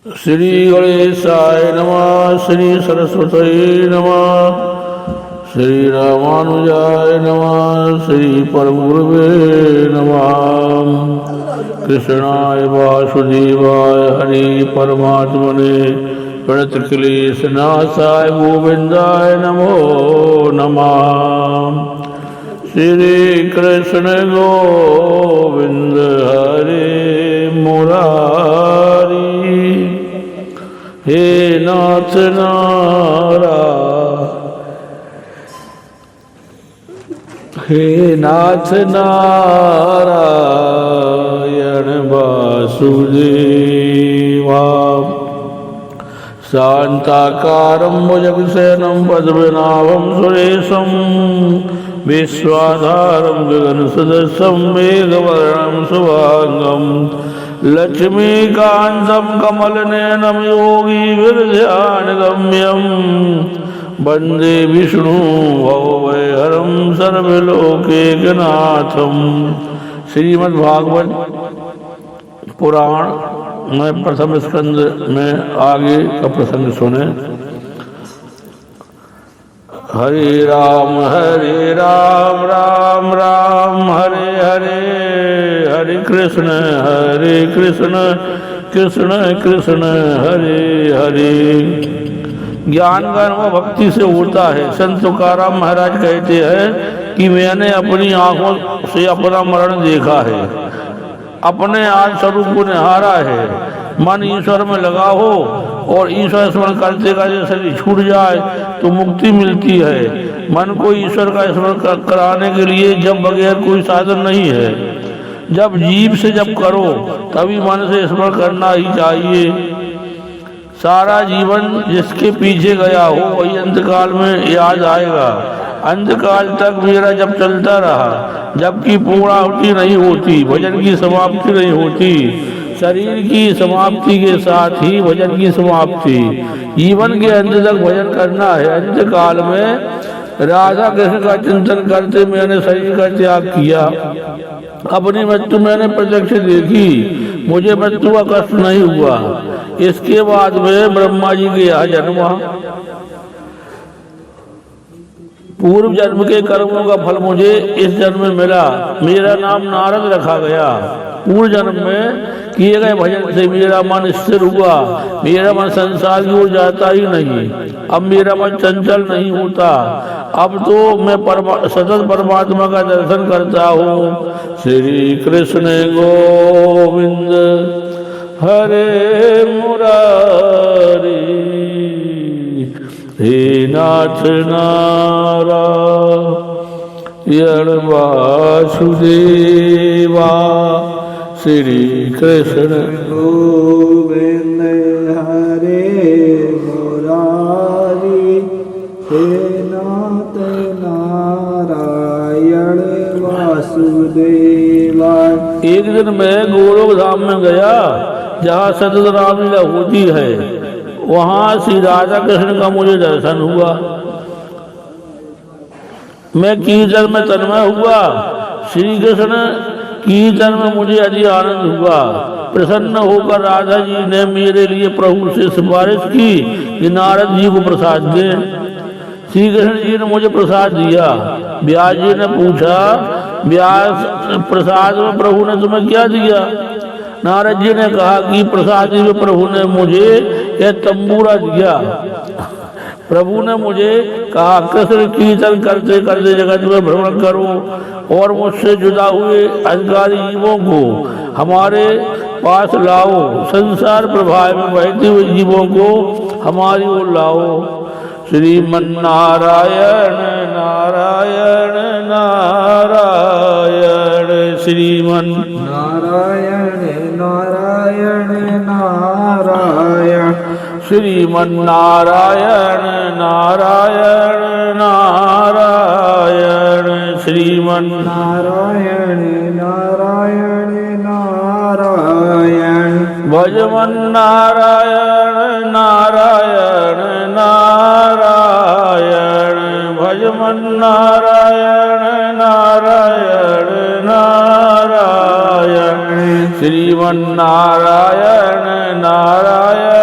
श्री गणेशाय नमः। श्री सरस्वती नमः। श्री रामानुजाय नमः। श्री परमगुरुवे नमः। कृष्णाय वासुदेवाय हरि परमात्मने प्रणतक्लेशनाशाय गोविंदाय नमो नमः। श्री कृष्ण गोविंद हरे मुरारी। हे नाथ नारायण वासुदेवा। शांताकारं भुजगशयनं पद्मनाभं सुरेशं विश्वाधारं गगनसदृशं मेघवर्णं शुभांगं लक्ष्मीकान्तं कमलनयनं योगिभिर्ध्यानगम्यं वन्दे विष्णु भवभयहरं सर्वलोकैकनाथं। श्रीमद्भागवत पुराण में प्रथम स्कंद में आगे का प्रसंग सुने। हरे राम राम राम हरे हरे, हरे कृष्ण कृष्ण कृष्ण हरे हरे। ज्ञान का अनुभव भक्ति से होता है। संत तुकाराम महाराज कहते हैं कि मैंने अपनी आंखों से अपना मरण देखा है, अपने आज स्वरूप को निहारा है। मन ईश्वर में लगा हो और ईश्वर स्मरण करते करते शरीर छूट जाए तो मुक्ति मिलती है। मन को ईश्वर का स्मरण कराने के लिए जब बगैर कोई साधन नहीं है, जब जीव से जब करो तभी मन से स्मरण करना ही चाहिए। सारा जीवन जिसके पीछे गया हो वही अंतकाल में याद आएगा। अंतकाल तक मेरा जब चलता रहा, जबकि पूर्णाहुति नहीं होती, भजन की समाप्ति नहीं होती। शरीर की समाप्ति के साथ ही भजन की समाप्ति। जीवन के अंत तक भजन करना है। अंतकाल में राधा कृष्ण का चिंतन करते मैंने शरीर का त्याग किया। अपनी मृत्यु मैंने प्रत्यक्ष देखी, मुझे मृत्यु का कष्ट नहीं हुआ। इसके बाद में ब्रह्मा जी के यहाँ जन्म हुआ। पूर्व जन्म के कर्मों का फल मुझे इस जन्म में मिला। मेरा नाम नारद रखा गया। पूर्व जन्म में किए गए भजन से मेरा मन स्थिर हुआ। मेरा मन संसार की ओर जाता ही नहीं। अब मेरा मन चंचल नहीं होता। अब तो मैं सतत परमात्मा का दर्शन करता हूँ। श्री कृष्ण गोविंद हरे मुरारी। हे नाथ नारायण वासुदेवा। श्री कृष्ण गोविंद हरे मुरारी। हे नाथ नारायण वासुदेवा। एक दिन मैं गोलोक धाम में गया जहाँ सतत रामलीला होती है। वहाँ श्री राधा कृष्ण का मुझे दर्शन हुआ। मैं कीर्तन में तन्मय हुआ। श्री कृष्ण कीर्तन में मुझे अति आनंद हुआ। प्रसन्न होकर राधा जी ने मेरे लिए प्रभु से सिफारिश की कि नारद जी को प्रसाद दें। श्री कृष्ण जी ने मुझे प्रसाद दिया। व्यास जी ने पूछा, व्यास प्रसाद में प्रभु ने तुम्हें क्या दिया? नारद जी ने कहा कि प्रसाद में प्रभु ने मुझे यह तंबूरा दिया। प्रभु ने मुझे कहा, कृष्ण कीर्तन करते करते जगत में भ्रमण करो और मुझसे जुदा हुए अहंकारी जीवों को हमारे पास लाओ। संसार प्रभाव में बहते हुए जीवों को हमारी ओर लाओ। श्रीमन्नारायण नारायण नारायण। श्रीमन्नारायण नारायण नारायण। श्रीमन्नारायण नारायण नारायण। श्रीमन्नारायण नारायण नारायण। भजमन्नारायण नारायण नारायण। भजमन्नारायण नारायण नारायण। श्रीमन्नारायण नारायण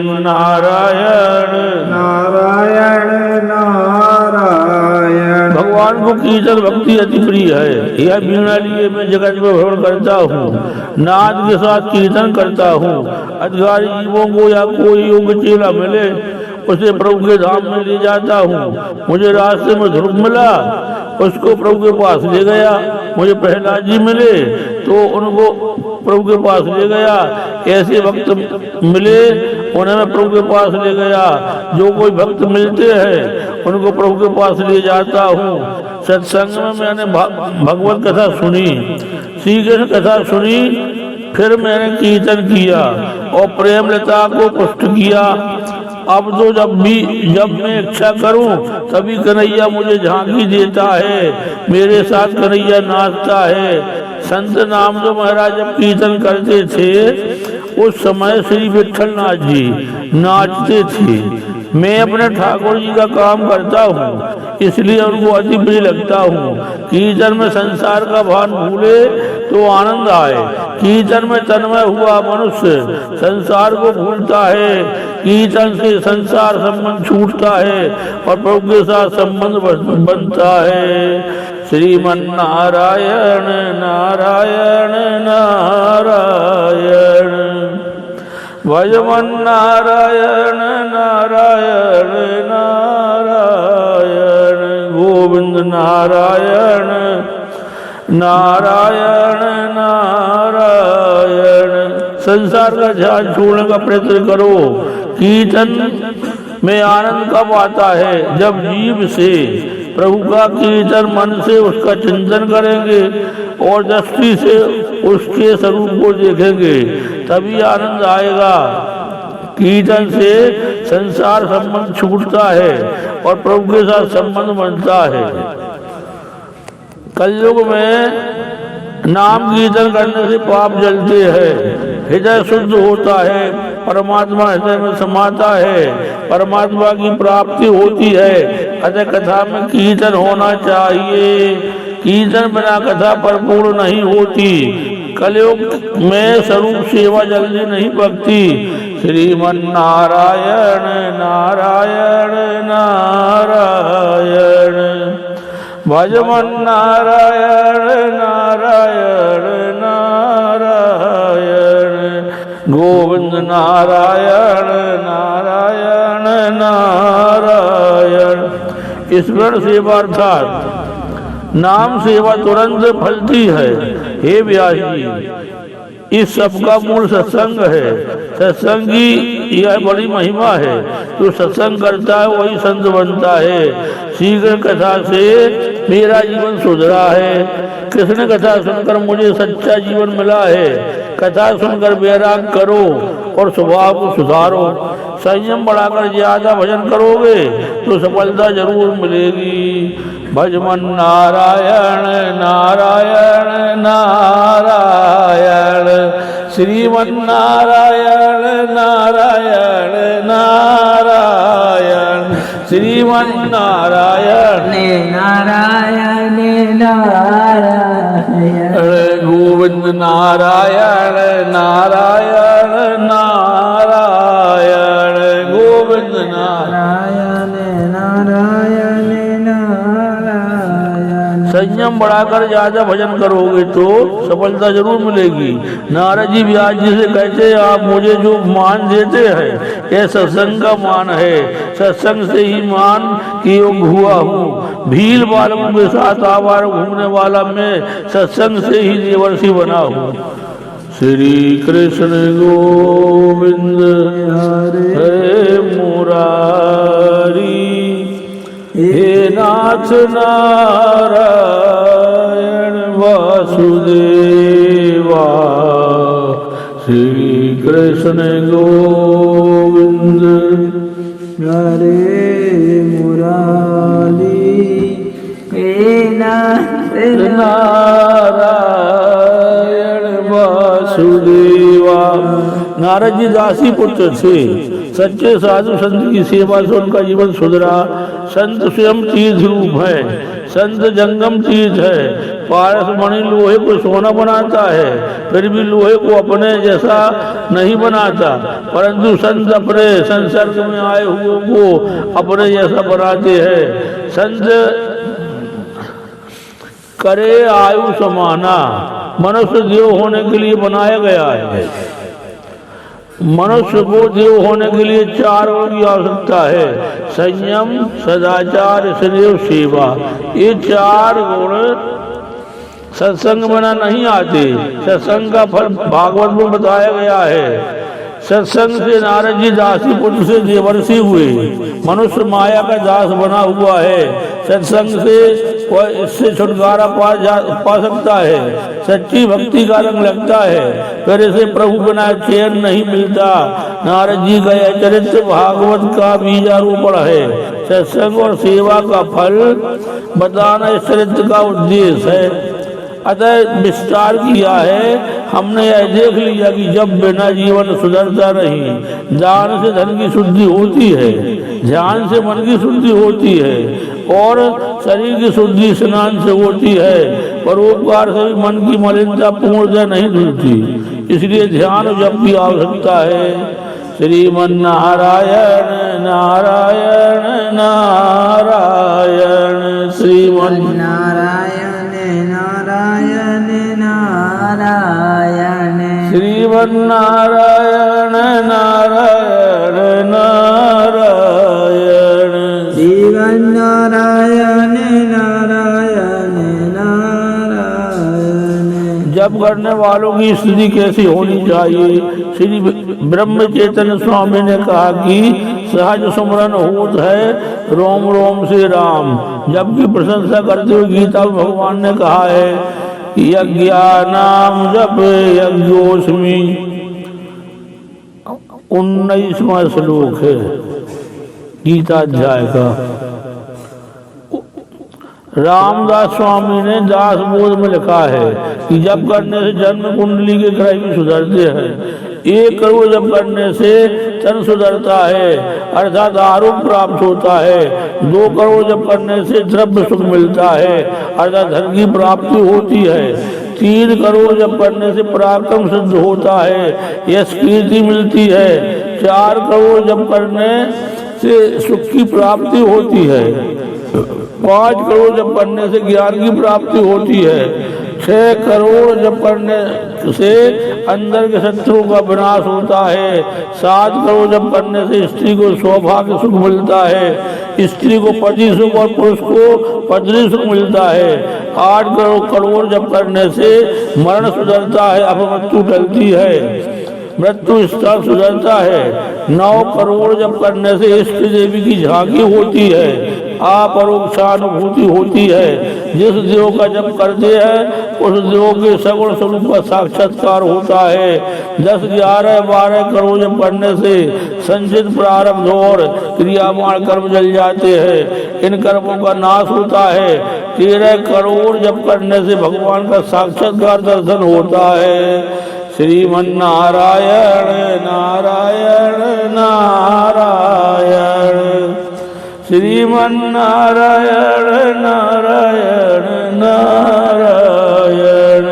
श्रीमन्नारायण नारायण नारायण। भगवान को कीर्तन भक्ति अति प्रिय है। यह वीणा लिए मैं जगत में भ्रमण करता हूँ, नाद के साथ कीर्तन करता हूँ। अधिकारी जीवों को या कोई योग्य चेला मिले उसे प्रभु के धाम में ले जाता हूँ। मुझे रास्ते में ध्रुव मिला, उसको प्रभु के पास ले गया। मुझे प्रहलाद जी मिले तो उनको प्रभु के पास ले गया। ऐसे भक्त मिले उन्हें मैं प्रभु के पास ले गया। जो कोई भक्त मिलते हैं उनको प्रभु के पास ले जाता हूँ। सत्संग में मैंने भगवत कथा सुनी, श्री कृष्ण कथा सुनी, फिर मैंने कीर्तन किया और प्रेम लता को पुष्ट किया। अब तो जब मैं इच्छा करूं तभी कन्हैया मुझे झांकी देता है, मेरे साथ कन्हैया नाचता है। संत नाम जो महाराज जब कीर्तन करते थे उस समय श्री विठलनाथ जी नाचते थे। मैं अपने ठाकुर जी का काम करता हूँ, इसलिए उनको अति प्रिय लगता हूँ। कीर्तन में संसार का भान भूले तो आनंद आए। कीर्तन में तन्मय हुआ मनुष्य संसार को भूलता है। कीर्तन से संसार संबंध छूटता है और प्रभु के साथ संबंध बनता है। श्रीमन्नारायण नारायण नारायण, भजमन नारायण नारायण नारायण, गोविंद नारायण नारायण नारायण। संसार का ध्यान छोड़ने का प्रयत्न करो। कीर्तन में आनंद कब आता है? जब जीव से प्रभु का कीर्तन मन से उसका चिंतन करेंगे और दृष्टि से उसके स्वरूप को देखेंगे, तभी आनंद आएगा। कीर्तन से संसार संबंध छूटता है और प्रभु के साथ संबंध बनता है। कलयुग में नाम कीर्तन करने से पाप जलते हैं, हृदय शुद्ध होता है, परमात्मा हृदय में समाता है, परमात्मा की प्राप्ति होती है। अतः कथा में कीर्तन होना चाहिए। कीर्तन बिना कथा परिपूर्ण नहीं होती। कलयुग में स्वरूप सेवा जल्दी नहीं पकती। श्रीमन्नारायण नारायण नारायण, भजमन नारायण नारायण नारायण, गोविंद नारायण नारायण नारायण। ईश्वर सेवा अर्थात नाम सेवा तुरंत फलती है। हे व्यास जी, इस सब का मूल सत्संग है। सत्संग की यह बड़ी महिमा है। जो सत्संग करता है वही संत बनता है। शीघ्र कथा से मेरा जीवन सुधरा है। कृष्ण कथा सुनकर मुझे सच्चा जीवन मिला है। कथा सुनकर वैराग करो और स्वभाव को सुधारो। संयम बढ़ाकर ज्यादा भजन करोगे तो सफलता जरूर मिलेगी। भजमन नारायण नारायण नारायण, श्रीमन्नारायण नारायण नारायण, श्रीमन्नारायण नारायण नारायण, गोविंद नारायण नारायण नारायण, गोविंद नारायण नारायण नारायण। संयम बढ़ाकर ज्यादा भजन करोगे तो सफलता जरूर मिलेगी। नारद जी व्यास जी से कहते हैं, आप मुझे जो मान देते हैं यह सत्संग का मान है। सत्संग से ही मान की योग हुआ हूँ। भील बालकों के साथ आवार घूमने वाला मैं सत्संग से ही देवर्षि बना हूँ। श्री कृष्ण गोविंद हरे मुरारी, हे नाथ नारायण वासुदेवा। श्री कृष्ण गोविंद हरे मुरारी, हे नाथ नारायण वासुदेवा। नारद जी दासी पुत्र थे। सच्चे साधु संत की सेवा से उनका जीवन सुधरा। संत स्वयं तीर्थ रूप है, संत जंगम तीर्थ है। पारस मणि लोहे को सोना बनाता है, फिर भी लोहे को अपने जैसा नहीं बनाता, परंतु संत अपने संसर्ग में आए हुए को अपने जैसा बनाते हैं। संत करे आयु समाना, मनुष्य देव होने के लिए बनाया गया है। मनुष्य को देव होने के लिए 4 गुणों की आवश्यकता है, संयम, सदाचार, स्नेह, सेवा। ये 4 गुण सत्संग बना नहीं आते। सत्संग का फल भागवत में बताया गया है। सत्संग से नारद जी दासी पुत्र से देवर्षि हुए। मनुष्य माया का दास बना हुआ है। सत्संग से वह इससे छुटकारा पा सकता है। सच्ची भक्ति का रंग लगता है, फिर इसे प्रभु बिना चैन नहीं मिलता। नारद जी का यह चरित्र भागवत का बीजारोपण है। सत्संग और सेवा का फल बताना इस चरित्र का उद्देश्य है। अतः विस्तार किया है। हमने यह देख लिया कि जब बिना जीवन सुधरता नहीं, दान से धन की शुद्धि होती है, ध्यान से मन की शुद्धि होती है और शरीर की शुद्धि स्नान से होती है, परोपकार से भी मन की मलिनता पूर्णतः नहीं धुलती। इसलिए ध्यान जप की आवश्यकता है। श्रीमन नारायण नारायण नारायण, श्रीमन नारायण नारायण नारायण, श्रीमन नारायण नारायण नारायण, श्रीमन नारायण नारायण नारायण। जप करने वालों की स्थिति कैसी होनी चाहिए? श्री ब्रह्म चैतन्य स्वामी ने कहा कि सहज सुमरन होत है रोम रोम से राम। जब की प्रशंसा करते हुए गीता में भगवान ने कहा है, यज्ञानाम जप यज्ञोस्मि, 19वां श्लोक है गीता अध्याय का। रामदास स्वामी ने दास बोध में लिखा है कि जप करने से जन्म कुंडली के ग्रह भी सुधरते हैं। 1 करोड़ जप करने से तन सुधरता है, अर्थात आरोग्य प्राप्त होता है। 2 करोड़ जप करने से द्रव्य सुख मिलता है, अर्थात धन की प्राप्ति होती है। 3 करोड़ जप करने से पराक्रम सिद्ध होता है, यश कीर्ति मिलती है। 4 करोड़ जप करने से सुख की प्राप्ति होती है। 5 करोड़ जप करने से ज्ञान की प्राप्ति होती है। 6 करोड़ जप करने से अंदर के शत्रुओं का विनाश होता है। 7 करोड़ जप करने से स्त्री को सौभाग्य सुख मिलता है, स्त्री को पति सुख और पुरुष को पत्नी सुख मिलता है। 8 करोड़ जप करने से मरण सुधरता है, अपमृत्यु टलती है, मृत्यु स्थल सुधरता है। 9 करोड़ जप करने से इष्ट देवी की झांकी होती है, अपरोक्षानुभूति होती है। जिस देव का जप करते हैं उस देव के सगुण स्वरूप का साक्षात्कार होता है। 10, 11, 12 करोड़ जप करने से संचित प्रारब्ध और क्रियामाण कर्म जल जाते हैं, इन कर्मों का नाश होता है। 13 करोड़ जप करने से भगवान का साक्षात्कार दर्शन होता है। श्रीमन नारायण नारायण नारायण, श्रीमन नारायण नारायण नारायण,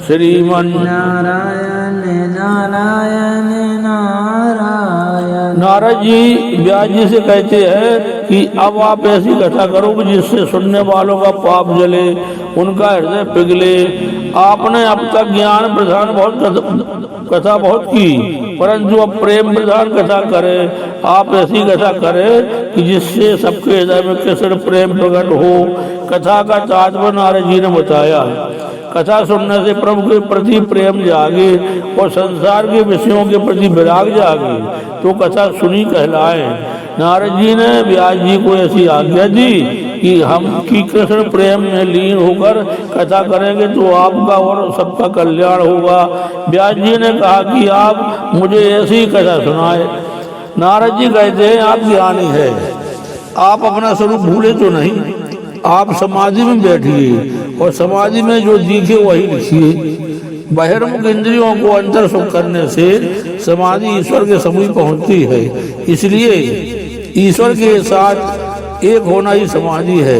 श्रीमन नारायण नारायण नारायण। नारद जी व्यास जी से कहते हैं कि अब आप ऐसी कथा करो कि जिससे सुनने वालों का पाप जले, उनका हृदय पिघले। आपने अब तक ज्ञान प्रधान कथा बहुत की, परंतु अब प्रेम प्रधान कथा करें। आप ऐसी कथा करें कि जिससे सबके हृदय में कृष्ण प्रेम प्रकट हो। कथा का तात्पर्य नारद जी ने बताया। कथा सुनने से प्रभु के प्रति प्रेम जागे और संसार के विषयों के प्रति विराग जागे तो कथा सुनी कहलाए। नारद जी ने व्यास जी को ऐसी आज्ञा दी कि हम की कृष्ण प्रेम में लीन होकर कथा करेंगे तो आपका और सबका कल्याण होगा। व्यास जी ने कहा कि आप मुझे ऐसी कथा सुनाए। नारद जी कहते हैं आप ज्ञानी है, आप अपना स्वरूप भूले तो नहीं। आप समाधि में बैठिए और समाधि में जो दिखे वही लिखिए। बहिर्मुख इंद्रियों को अंतर सुख करने से समाधि ईश्वर के समीप पहुंचती है। इसलिए ईश्वर के साथ एक होना ही समाधि है,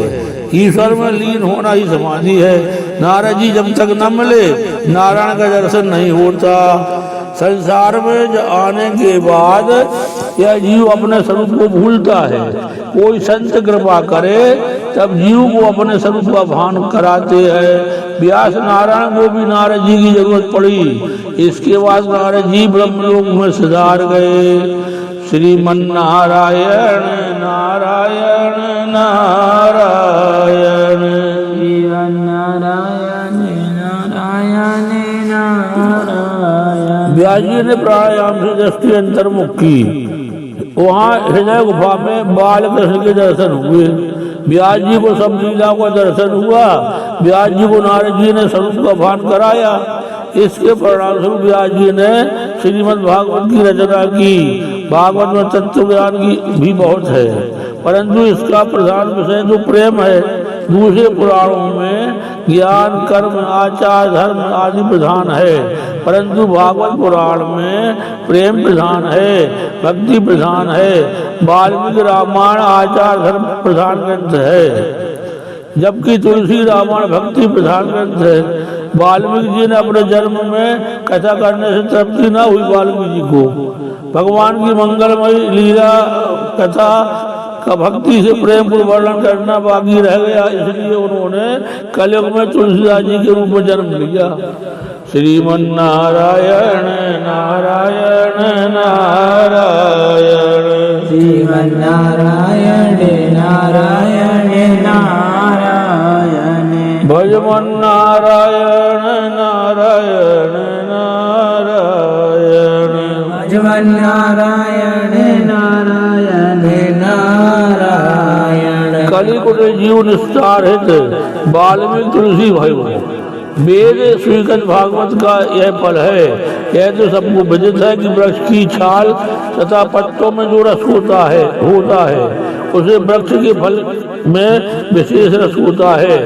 ईश्वर में लीन होना ही समाधि है। नारद जी जब तक न मिले नारायण का दर्शन नहीं होता। संसार में आने के बाद यह जीव अपने स्वरूप को भूलता है। कोई संत कृपा करे तब जीव को अपने स्वरूप का भान कराते हैं। व्यास नारायण को भी नारद जी की जरूरत पड़ी। इसके बाद नारद जी ब्रह्मलोक में सिधार गए। श्रीमन नारायण नारायण नारायण श्रीमन नारायण नारायण नारायण। व्यास जी ने प्राणायाम से दृष्टि अंतर्मुख की। वहाँ हृदय गुफा में बाल कृष्ण के दर्शन हुए। व्यास जी को सब लीला का दर्शन हुआ। व्यास जी को नारद जी ने स्वरूप का भान कराया। इसके परिणाम स्वरूप व्यास जी ने श्रीमद् भागवत की रचना की। भागवत में तत्व ज्ञान की भी बहुत है, परंतु इसका प्रधान विषय तो प्रेम है। दूसरे पुराणों में ज्ञान कर्म आचार धर्म आदि प्रधान है, परंतु भागवत पुराण में प्रेम प्रधान है, भक्ति प्रधान है। वाल्मीकि रामायण आचार धर्म प्रधान ग्रंथ है, जबकि तुलसी रामायण भक्ति प्रधान ग्रंथ है। वाल्मीकि जी ने अपने जन्म में कथा करने से तृप्ति न हुई। वाल्मीकि जी को भगवान की मंगलमयी लीला कथा का भक्ति से प्रेम पूर्व वर्णन करना बाकी रह गया, इसलिए उन्होंने कलयुग में तुलसीदास जी के रूप में जन्म लिया। श्रीमन नारायण नारायण नारायण श्रीमन नारायण नारायण नारायण। भजमन नारायण नारायण नारायण भजमन नारायण नारायण नारायण। कलिकुट जीव निस्तार हित वाल्मीकि तुलसी भयो। वेद स्वीकृत भागवत का यह फल है। यह तो सबको विदित है कि वृक्ष की छाल तथा पत्तों में जो रस होता है उसे वृक्ष के फल में विशेष रस होता है।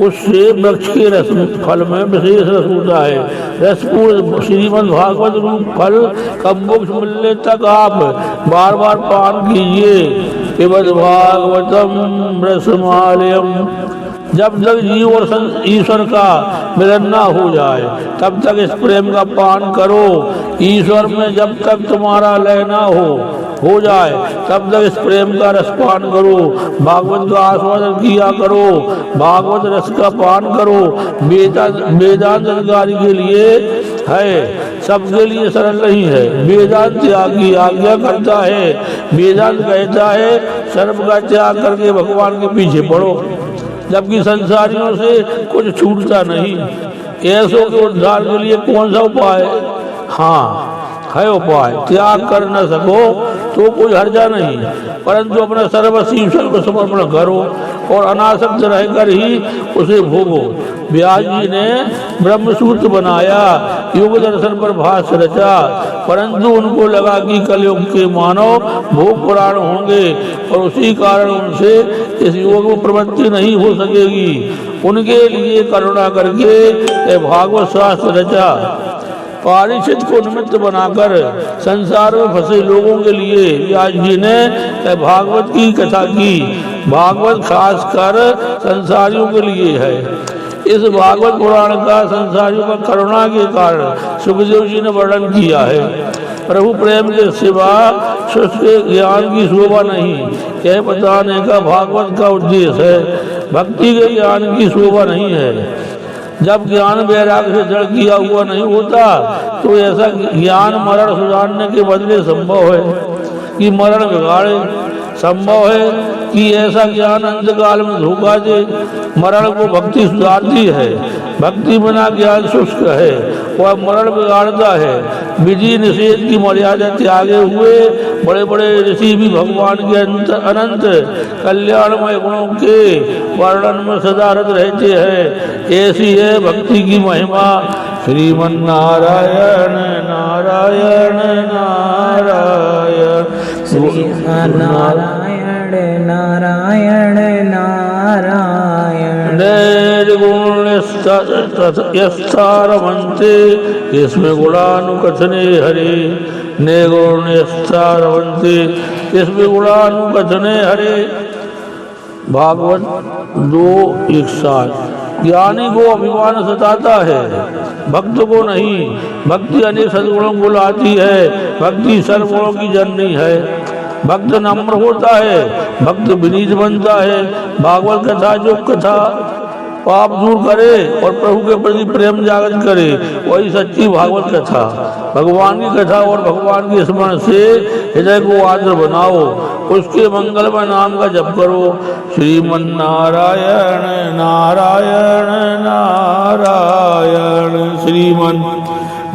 उससे वृक्ष के रस फल में विशेष रस होता है। रसपूर्ण श्रीमद् भागवत रूप फल का मोक्ष मिलने तक आप बार बार पान कीजिए। पिबत भागवतम रसमालयम। जब तक जीव और ईश्वर का मिलन न हो जाए तब तक इस प्रेम का पान करो। ईश्वर में जब तक तुम्हारा लय न हो जाए तब तक इस प्रेम का रस पान करो। भागवत का आस्वादन किया करो, भागवत रस का पान करो। वेदांत अधिकारी के लिए है, सबके लिए सरल नहीं है। वेदांत त्याग की आज्ञा करता है। वेदांत कहता है सर्व का त्याग करके भगवान के पीछे पड़ो, जबकि संसारियों से कुछ छूटता नहीं। ऐसों के उद्धार के लिए कौन सा उपाय? हाँ है उपाय। त्याग कर न सको तो कोई हर्जा नहीं, परंतु अपना सर्वस्व ईश्वर को समर्पण करो और अनासक्त रहकर ही उसे भोगो। व्यास जी ने ब्रह्मसूत्र बनाया, योग दर्शन पर भाष्य रचा, परंतु उनको लगा कि कलयुग के मानव भोग पुराण होंगे और उसी कारण उनसे इस योग में प्रवृत्ति नहीं हो सकेगी। उनके लिए करुणा करके भागवत शास्त्र रचा। पारिषद को निमित्त बनाकर संसार में फंसे लोगों के लिए व्यास जी ने भागवत की कथा की। भागवत खासकर संसारियों के लिए है। इस भागवत पुराण का संसारियों का करुणा के कारण सुखदेव जी ने वर्णन किया है। प्रभु प्रेम के सिवा शुष्क ज्ञान की शोभा नहीं, यह बताने का भागवत का उद्देश्य है। भक्ति के ज्ञान की शोभा नहीं है। जब ज्ञान वैराग्य से जड़ किया हुआ नहीं होता तो ऐसा ज्ञान मरण सुधारने के बदले संभव है कि मरण बिगाड़े। संभव है कि ऐसा ज्ञान अंतकाल में धोखा दे। मरण को भक्ति सुधारती है, भक्ति बिना ज्ञान शुष्क है, वह मरण बिगाड़ता है। विधि निषेध की मर्यादा त्यागे हुए बड़े बड़े ऋषि भी भगवान के अनंत कल्याणमय गुणों के वर्णन में सदा रत रहते हैं। ऐसी है भक्ति की महिमा। श्रीमन नारायण नारायण नारायण श्रीमन नारायण नारायण नारायण। निर्गुण यस्तारवन्ते इसमें गुणानुकथने हरे ने गुणस्तारवन्ते इसमें गुणानुकथने हरे। भागवत 2:1। ज्ञानी को अभिमान सताता है, भक्त को नहीं। भक्ति अनेक सद्गुणों को लाती है, भक्ति सर्वगुणों की जननी है। भक्त नम्र होता है, भक्त विनीत बनता है। भागवत कथा जो कथा पाप दूर करे और प्रभु के प्रति प्रेम जागृत करे, वही सच्ची भागवत कथा। भगवान की कथा और भगवान के स्मरण से हृदय को आर्द्र बनाओ, उसके मंगलमय नाम का जप करो। श्रीमन नारायण नारायण नारायण, श्रीमन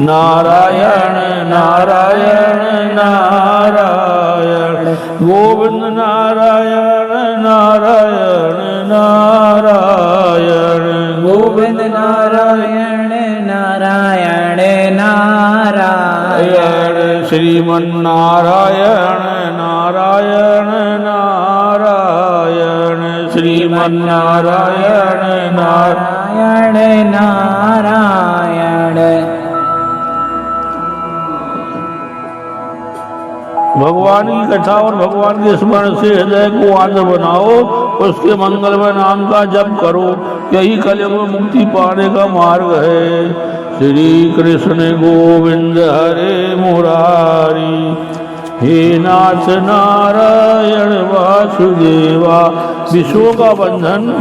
नारायण नारायण नारायण, गोविंद नारायण नारायण नारायण, गोविंद नारायण नारायण नारायण, श्रीमन नारायण नारायण नारायण, श्रीमन नारायण नारायण नारायण। भगवान की कथा और भगवान के स्मरण से हृदय को आर्द्र बनाओ, उसके मंगलमय नाम का जप करो, यही कलयुग में मुक्ति पाने का मार्ग है। श्री कृष्ण गोविंद हरे मुरारी, हे नाथ नारायण वासुदेवा। विश्व का बंधन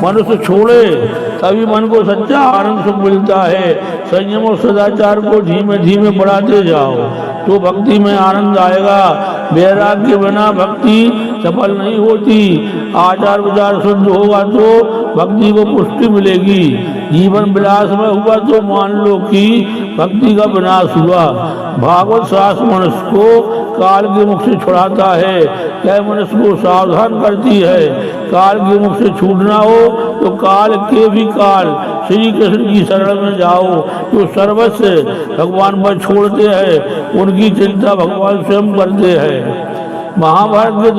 मनुष्य छोड़े तभी मन को सच्चा आनंद सुख मिलता है। संयम और सदाचार को धीमे धीमे बढ़ाते जाओ तो भक्ति में आनंद आएगा। वैराग्य के बिना भक्ति सफल नहीं होती। आचार विचार शुद्ध होगा तो भक्ति को पुष्टि मिलेगी। जीवन विलास में हुआ तो मान लो कि भक्ति का विनाश हुआ। भागवत शास्त्र मनुष्य को काल के मुख से छुड़ाता है, यह मनुष्य को सावधान करती है। काल के मुख से छूटना हो तो काल के भी काल श्री कृष्ण की शरण में जाओ। जो सर्वस्व भगवान पर छोड़ते हैं उनकी चिंता भगवान स्वयं करते हैं। महाभारत के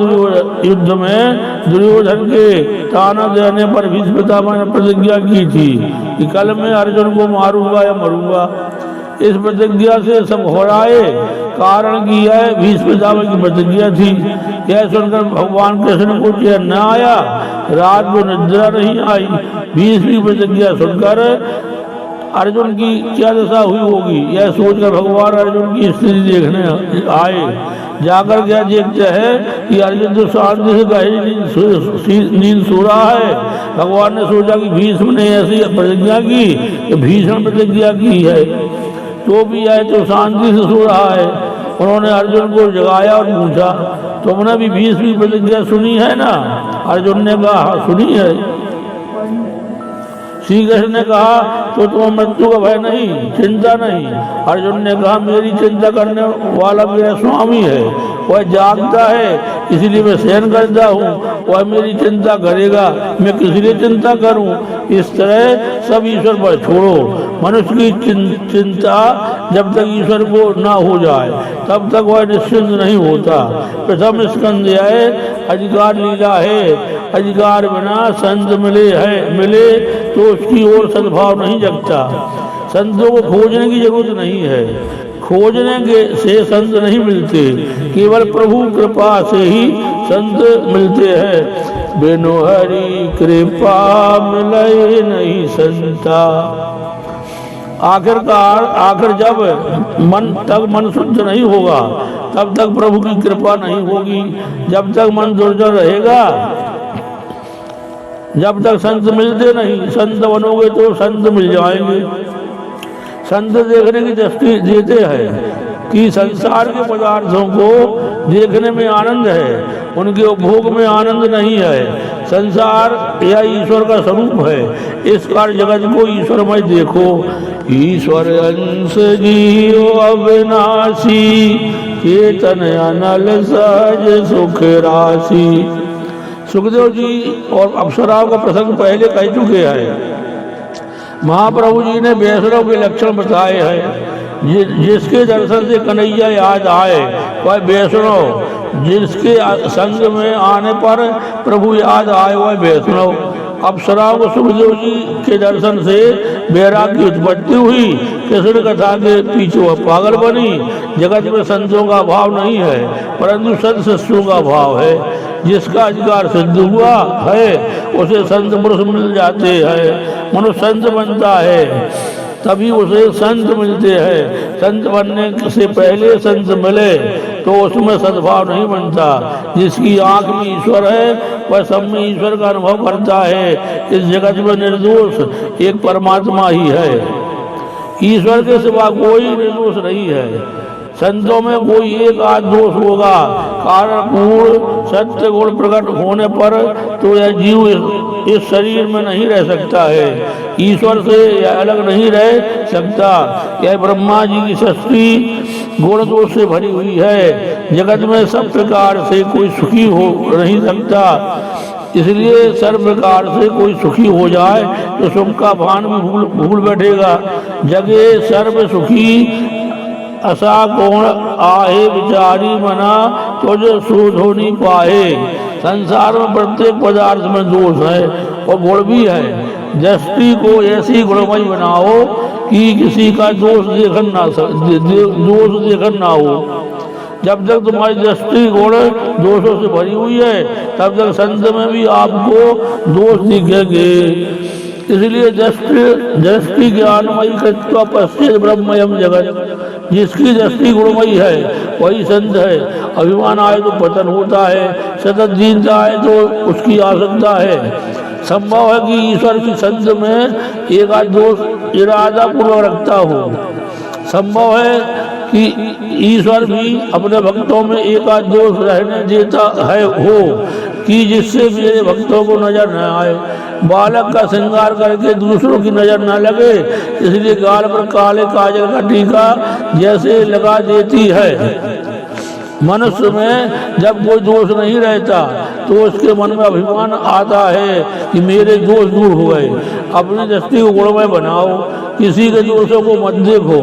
युद्ध में दुर्योधन के ताना देने पर भीष्म पितामह ने प्रतिज्ञा की थी कि कल मैं अर्जुन को मारूंगा या मरूंगा। इस प्रतिज्ञा से सब घबराए, कारण की यह भीष्म पितामह की प्रतिज्ञा थी। यह सुनकर भगवान कृष्ण को चैन न आया, रात को निद्रा नहीं आई। भीष्म की प्रतिज्ञा सुनकर अर्जुन की क्या दशा हुई होगी, यह सोचकर भगवान अर्जुन की स्थिति देखने आए। जाकर क्या देखते हैं कि अर्जुन तो शांति से गहरी नींद सो रहा है। भगवान ने सोचा कि भीष्म ने ऐसी प्रतिज्ञा की, भीषण प्रतिज्ञा की है, तो भी आए तो शांति से सो रहा है। उन्होंने अर्जुन को जगाया और पूछा, तुमने भी भीष्म की प्रतिज्ञा सुनी है ना? अर्जुन ने कहा, हाँ सुनी है। श्री कृष्ण ने कहा, तो तुम्हें मृत्यु का भय नहीं, चिंता नहीं। अर्जुन ने कहा, मेरी चिंता करने वाला मेरा स्वामी है, वह जागता है इसलिए मैं शयन करता हूँ, वह मेरी चिंता करेगा, मैं किस लिए चिंता करूँ। इस तरह सब ईश्वर पर छोड़ो। मनुष्य की चिंता जब तक ईश्वर को ना हो जाए तब तक वह निश्चिंत नहीं होता। प्रथम स्कंद है अधिकार लीला है। अधिकार बिना संत मिले तो उसकी ओर सद्भाव नहीं जगता। संतों को खोजने की जरूरत नहीं है, खोजने से संत नहीं मिलते, केवल प्रभु कृपा से ही संत मिलते हैं। बिनु हरि कृपा मिले नहीं संता। आखिर जब मन शुद्ध नहीं होगा तब तक प्रभु की कृपा नहीं होगी। जब तक मन दुर्जन रहेगा जब तक संत मिलते नहीं, संत बनोगे तो संत मिल जाएंगे। संत देखने की दृष्टि देते हैं कि संसार के पदार्थों को देखने में आनंद है, उनके उपभोग में आनंद नहीं है। संसार यह ईश्वर का स्वरूप है, इस कार जगत को ईश्वरमय देखो। ईश्वर अंश जीव अविनाशी, चेतन अनल सहज सुख राशि। सुखदेव जी और अप्सराओं का प्रसंग पहले कह चुके हैं। महाप्रभु जी ने वैष्णव के लक्षण बताए हैं। जिसके दर्शन से कन्हैया याद आए वह वैष्णव, जिसके संग में आने पर प्रभु याद आए वह वैष्णव। अप्सराओं को सुखदेव जी के दर्शन से वैराग्य की उत्पत्ति हुई। कृष्ण कथा के पीछे वह पागल बनी। जगत में संतों का भाव नहीं है, परंतु संत शिष्यों का भाव है। जिसका अधिकार सिद्ध हुआ है उसे संत पुरुष मिल जाते हैं, मनुष्य संत बनता है, तभी उसे संत मिलते हैं। संत बनने से पहले संत मिले तो उसमें सद्भाव नहीं बनता। जिसकी आंख में ईश्वर है वह सब में ईश्वर का अनुभव करता है। इस जगत में निर्दोष एक परमात्मा ही है, ईश्वर के सिवा कोई निर्दोष नहीं है। संतों में कोई एक आध दोष होगा, कारण पूर्ण सत्य गुण प्रकट होने पर तो यह जीव इस शरीर में नहीं रह सकता है, ईश्वर से यह अलग नहीं रह सकता। यह ब्रह्मा जी की सृष्टि गुण दोष से भरी हुई है। जगत में सब प्रकार से कोई सुखी हो नहीं सकता, इसलिए सर्व प्रकार से कोई सुखी हो जाए तो सुख का भान भी भूल बैठेगा। जगे सर्व सुखी असा कौन आहे विचारी मना तुझ शोध हो नहीं पाए। संसार में प्रत्येक पदार्थ में दोष है और गुण भी है। दृष्टि को ऐसी गुणमय बनाओ कि किसी का दोष देखन ना हो। जब तक तुम्हारी दृष्टि गुण दोषों से भरी हुई है तब तक संत में भी आपको दोष दिखेंगे। इसलिए दृष्टि ज्ञानमयी कृत्वा पश्चित ब्रह्मयम जगत। जिसकी दृष्टि गुणमयी है वही संत है। अभिमान आए तो पतन होता है, सतत दीनता आए तो उसकी आसक्ता है। संभव है कि ईश्वर की संत में एक आध दोष इरादा पूर्वक रखता हो। संभव है कि ईश्वर भी अपने भक्तों में एक आध दोष रहने देता है हो कि जिससे मेरे भक्तों को नजर न आए। बालक का श्रृंगार करके दूसरों की नजर न लगे, इसलिए गाल पर काले काजल का टीका जैसे लगा देती है। मनुष्य में जब कोई दोष नहीं रहता तो उसके मन में अभिमान आता है कि मेरे दोष दूर हो गए। अपनी दृष्टि को गुणमय बनाओ, किसी के दोषों को मत देखो,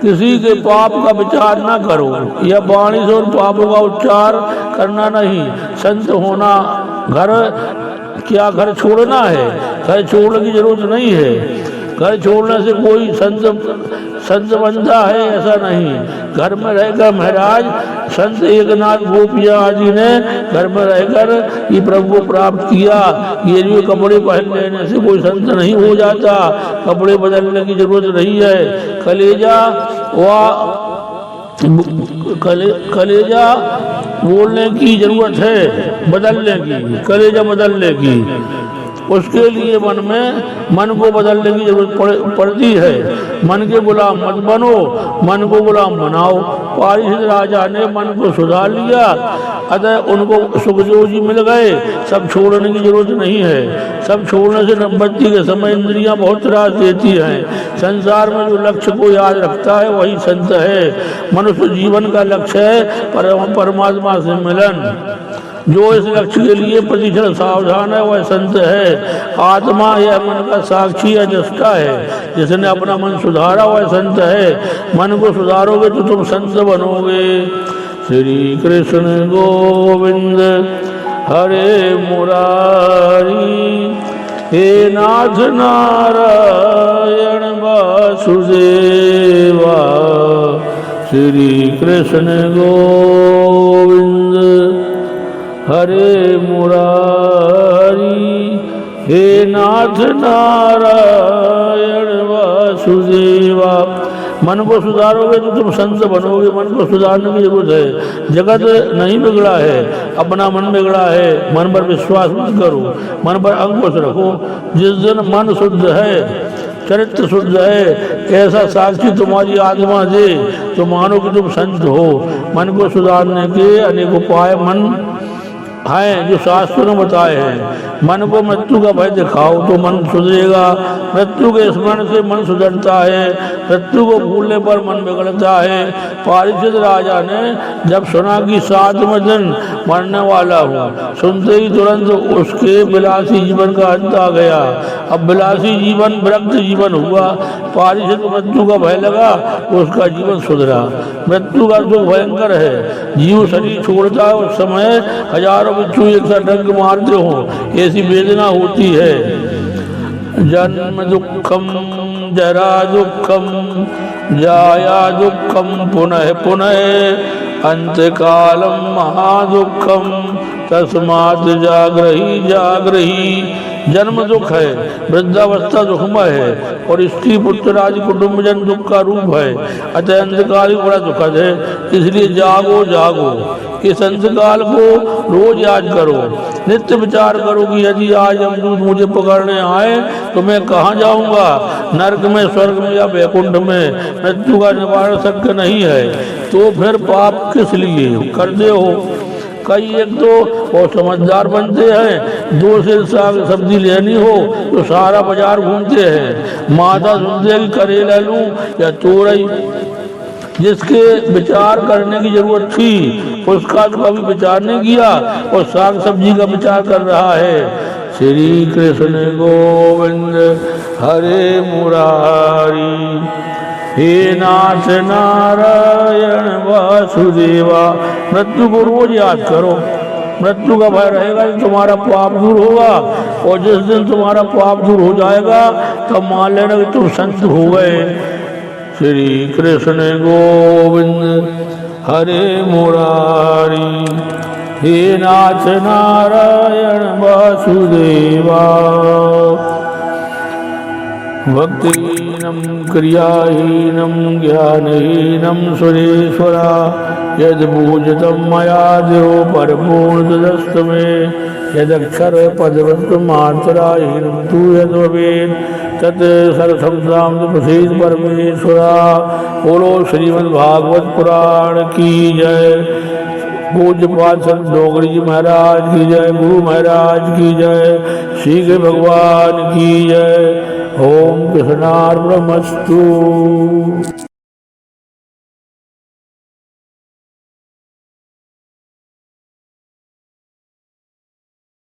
किसी के पाप का विचार न करो। यह वाणी से उन पापों का उच्चार करना नहीं। संत होना घर छोड़ना है, घर छोड़ने की जरूरत नहीं है। घर छोड़ने से कोई संत बनता है ऐसा नहीं। घर में रहकर महाराज संत एकनाथ गोपिया आदि ने घर में रहकर ये प्रभु को प्राप्त किया। ये जो कपड़े पहन लेने से कोई संत नहीं हो जाता, कपड़े बदलने की जरूरत नहीं है। कलेजा बोलने की जरूरत है, बदलने की, कलेजा बदलने की। उसके लिए मन को बदलने की जरूरत पड़ती है। मन के गुलाम मत बनो, मन को गुलाम बनाओ। पारिषद राजा ने मन को सुधार लिया, अतः उनको सुखदेव जी मिल गए। सब छोड़ने की जरूरत नहीं है। सब छोड़ने से नवबत्ती के समय इंद्रियां बहुत त्रास देती हैं। संसार में जो लक्ष्य को याद रखता है वही संत है। मनुष्य जीवन का लक्ष्य है परमात्मा से मिलन। जो इस लक्ष्य के लिए प्रतिक्षण सावधान है वह संत है। आत्मा यह मन का साक्षी या दृष्टा है। जिसने अपना मन सुधारा वह संत है। मन को सुधारोगे तो तुम संत बनोगे। श्री कृष्ण गोविंद हरे मुरारी, हे नाथ नारायण वासुदेवा। श्री कृष्ण गोविंद हरे मुरारी, हे नाथ नारायण वासुदेवा। मन को सुधारोगे तो तुम संत बनोगे। मन को सुधारने की जरूरत है। जगत नहीं बिगड़ा है, अपना मन बिगड़ा है। मन पर विश्वास मत करो, मन पर अंकुश रखो। जिस दिन मन शुद्ध है, चरित्र शुद्ध है, ऐसा साक्षी तुम्हारी आत्मा दे तो मानो कि तुम संत हो। मन को सुधारने के अनेक उपाय मन हैं जो शास्त्रों ने बताए हैं। मन को मृत्यु का भय दिखाओ तो मन सुधरेगा। मृत्यु के स्मरण से मन सुधरता है, मृत्यु को भूलने पर मन बिगड़ता है। पारिषद राजा ने जब सुना कि 7वें दिन मरने वाला हो, सुनते ही तुरंत उसके विलासी जीवन का अंत आ गया। अब विलासी जीवन विरक्त जीवन हुआ। पारिषद को मृत्यु का भय लगा तो उसका जीवन सुधरा। मृत्यु का दुख भयंकर है। जीव शरीर छोड़ता है उस समय हजारों बिच्छू एक साथ डंक मारते हो, ऐसी वेदना होती है। जन्म दुखम जरा दुखम जाया दुखम पुनः पुनः अंत कालम महादुखम तस्मात् जागृही जागृही। जन्म दुख है, वृद्धावस्था दुखमय है और स्त्री पुत्र आदि कुटुंब जन दुख का रूप है, अतः अंतकाल ही बड़ा दुखद है। इसलिए जागो जागो, इस अंतकाल को रोज याद करो, नित्य विचार करो कि यदि आज यमदूत मुझे पकड़ने आए तो मैं कहाँ जाऊंगा, नरक में, स्वर्ग में या वैकुंठ में। मृत्यु का निवारण शक्य नहीं है, तो फिर पाप किस लिए करते हो। कई एक तो और समझदार बनते हैं, 2 से साग सब्जी लेनी हो तो सारा बाजार घूमते हैं, माता सुनते हैं कि करेला लूं या तोरई। जिसके विचार करने की जरूरत थी उसका तो कभी विचार नहीं किया और साग सब्जी का विचार कर रहा है। श्री कृष्ण गोविंद हरे मुरारी, हे नाथ नारायण वासुदेवा। मृत्यु को रोज याद करो, मृत्यु का भय रहेगा तो तुम्हारा पाप दूर होगा, और जिस दिन तुम्हारा पाप दूर हो जाएगा तब मान लेना कि तुम संत हो गए। श्री कृष्ण गोविंद हरे मुरारी, हे नाथ नारायण वासुदेवा। भक्तिहीनं क्रियाहीनं ज्ञानहीनं सुरेश्वरा, यद्पूजितं मया देवो परिपूर्ण तदस्तु मे। यदक्षर पदवस्तु मात्राहीनं तु यद्भवेत् तत् सर्वसंसां प्रसीद परमेश्वरा। बोलो श्रीमद्भागवत पुराण की जय। पूज्य पाद संत डोगरी जी महाराज की जय, गुरु महाराज की जय, श्री कृष्ण भगवान की जय। ओम कृष्णार्पणमस्तु।